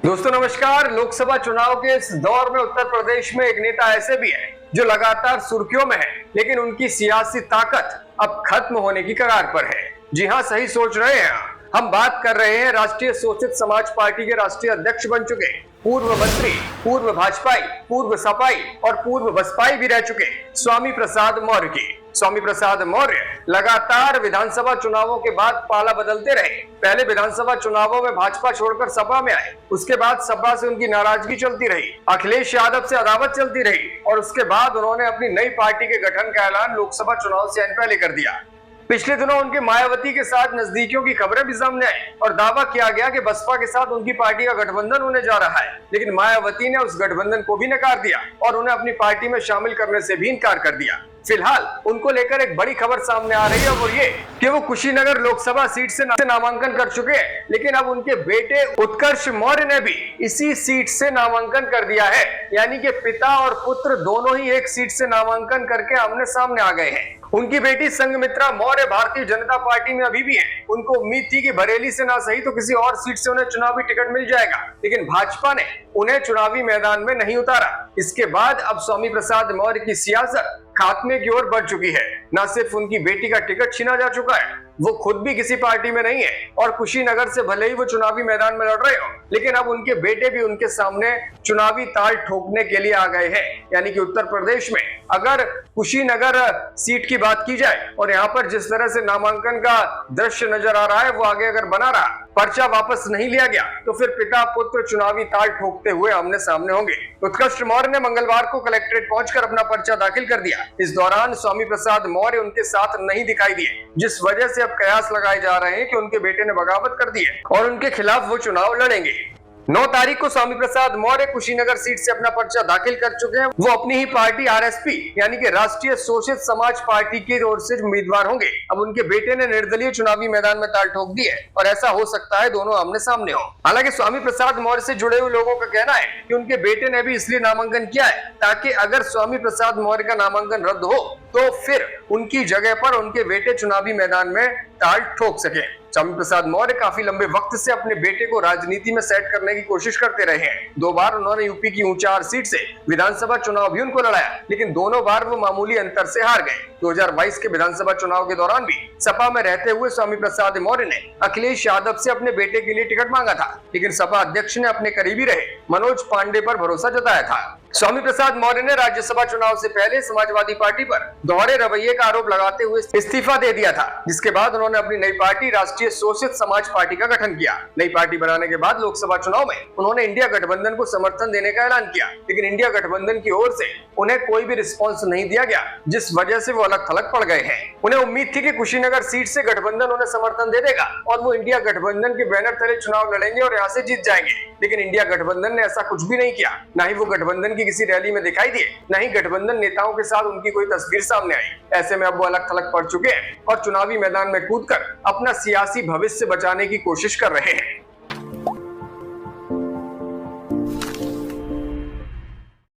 दोस्तों नमस्कार। लोकसभा चुनाव के इस दौर में उत्तर प्रदेश में एक नेता ऐसे भी है जो लगातार सुर्खियों में है, लेकिन उनकी सियासी ताकत अब खत्म होने की कगार पर है। जी हां, सही सोच रहे हैं। हम बात कर रहे हैं राष्ट्रीय शोषित समाज पार्टी के राष्ट्रीय अध्यक्ष बन चुके, पूर्व मंत्री, पूर्व भाजपाई, पूर्व सपाई और पूर्व बसपाई भी रह चुके स्वामी प्रसाद मौर्य की। स्वामी प्रसाद मौर्य लगातार विधानसभा चुनावों के बाद पाला बदलते रहे। पहले विधानसभा चुनावों में भाजपा छोड़कर सपा में आए, उसके बाद सपा से उनकी नाराजगी चलती रही, अखिलेश यादव से अदावत चलती रही और उसके बाद उन्होंने अपनी नई पार्टी के गठन का ऐलान लोकसभा चुनाव से पहले कर दिया। पिछले दिनों उनके मायावती के साथ नजदीकियों की खबरें भी सामने आई और दावा किया गया कि बसपा के साथ उनकी पार्टी का गठबंधन होने जा रहा है, लेकिन मायावती ने उस गठबंधन को भी नकार दिया और उन्हें अपनी पार्टी में शामिल करने से भी इनकार कर दिया। फिलहाल उनको लेकर एक बड़ी खबर सामने आ रही है, वो ये कि वो कुशीनगर लोकसभा सीट से नामांकन कर चुके हैं, लेकिन अब उनके बेटे उत्कर्ष मौर्य ने भी इसी सीट से नामांकन कर दिया है। यानी कि पिता और पुत्र दोनों ही एक सीट से नामांकन करके आमने सामने आ गए हैं। उनकी बेटी संघमित्रा मौर्य भारतीय जनता पार्टी में अभी भी है। उनको उम्मीद थी कि बरेली से ना सही तो किसी और सीट से उन्हें चुनावी टिकट मिल जाएगा, लेकिन भाजपा ने उन्हें चुनावी मैदान में नहीं उतारा। इसके बाद अब स्वामी प्रसाद मौर्य की सियासत खात्मे की ओर बढ़ चुकी है। न सिर्फ उनकी बेटी का टिकट छीना जा चुका है, वो खुद भी किसी पार्टी में नहीं है और कुशीनगर से भले ही वो चुनावी मैदान में लड़ रहे हो, लेकिन अब उनके बेटे भी उनके सामने चुनावी ताल ठोकने के लिए आ गए हैं। यानी कि उत्तर प्रदेश में अगर कुशीनगर सीट की बात की जाए और यहाँ पर जिस तरह से नामांकन का दृश्य नजर आ रहा है, वो आगे अगर बना रहा, पर्चा वापस नहीं लिया गया, तो फिर पिता पुत्र चुनावी ताल ठोकते हुए आमने सामने होंगे। उत्कर्ष मौर्य ने मंगलवार को कलेक्ट्रेट पहुंचकर अपना पर्चा दाखिल कर दिया। इस दौरान स्वामी प्रसाद मौर्य उनके साथ नहीं दिखाई दिए, जिस वजह से अब कयास लगाए जा रहे हैं कि उनके बेटे ने बगावत कर दी है और उनके खिलाफ वो चुनाव लड़ेंगे। 9 तारीख को स्वामी प्रसाद मौर्य कुशीनगर सीट से अपना पर्चा दाखिल कर चुके हैं। वो अपनी ही पार्टी आरएसपी यानी कि राष्ट्रीय शोषित समाज पार्टी की ओर से उम्मीदवार होंगे। अब उनके बेटे ने निर्दलीय चुनावी मैदान में ताल ठोक दी है और ऐसा हो सकता है दोनों आमने सामने हो। हालांकि स्वामी प्रसाद मौर्य से जुड़े हुए लोगों का कहना है कि उनके बेटे ने भी इसलिए नामांकन किया है ताकि अगर स्वामी प्रसाद मौर्य का नामांकन रद्द हो तो फिर उनकी जगह पर उनके बेटे चुनावी मैदान में ताल ठोक सके। स्वामी प्रसाद मौर्य काफी लंबे वक्त से अपने बेटे को राजनीति में सेट करने की कोशिश करते रहे हैं। 2 बार उन्होंने यूपी की ऊंचार सीट से विधानसभा चुनाव भी उनको लड़ाया, लेकिन दोनों बार वो मामूली अंतर से हार गए। 2022 के विधानसभा चुनाव के दौरान भी सपा में रहते हुए स्वामी प्रसाद मौर्य ने अखिलेश यादव से अपने बेटे के लिए टिकट मांगा था, लेकिन सपा अध्यक्ष ने अपने करीबी रहे मनोज पांडे पर भरोसा जताया था। स्वामी प्रसाद मौर्य ने राज्यसभा चुनाव से पहले समाजवादी पार्टी पर दोहरे रवैये का आरोप लगाते हुए इस्तीफा दे दिया था, जिसके बाद उन्होंने अपनी नई पार्टी राष्ट्रीय शोषित समाज पार्टी का गठन किया। नई पार्टी बनाने के बाद लोकसभा चुनाव में उन्होंने इंडिया गठबंधन को समर्थन देने का ऐलान किया, लेकिन इंडिया गठबंधन की ओर से उन्हें कोई भी रिस्पॉन्स नहीं दिया गया, जिस वजह से वो अलग थलग पड़ गए हैं। उन्हें उम्मीद थी कि कुशीनगर सीट से गठबंधन उन्हें समर्थन दे देगा और वो इंडिया गठबंधन के बैनर तले चुनाव लड़ेंगे और यहाँ से जीत जाएंगे, लेकिन इंडिया गठबंधन ने ऐसा कुछ भी नहीं किया। न ही वो गठबंधन की किसी रैली में दिखाई दिए, न ही गठबंधन नेताओं के साथ उनकी कोई तस्वीर सामने आई। ऐसे में अब वो अलग थलग पड़ चुके हैं और चुनावी मैदान में कूदकर अपना सियासी भविष्य बचाने की कोशिश कर रहे हैं।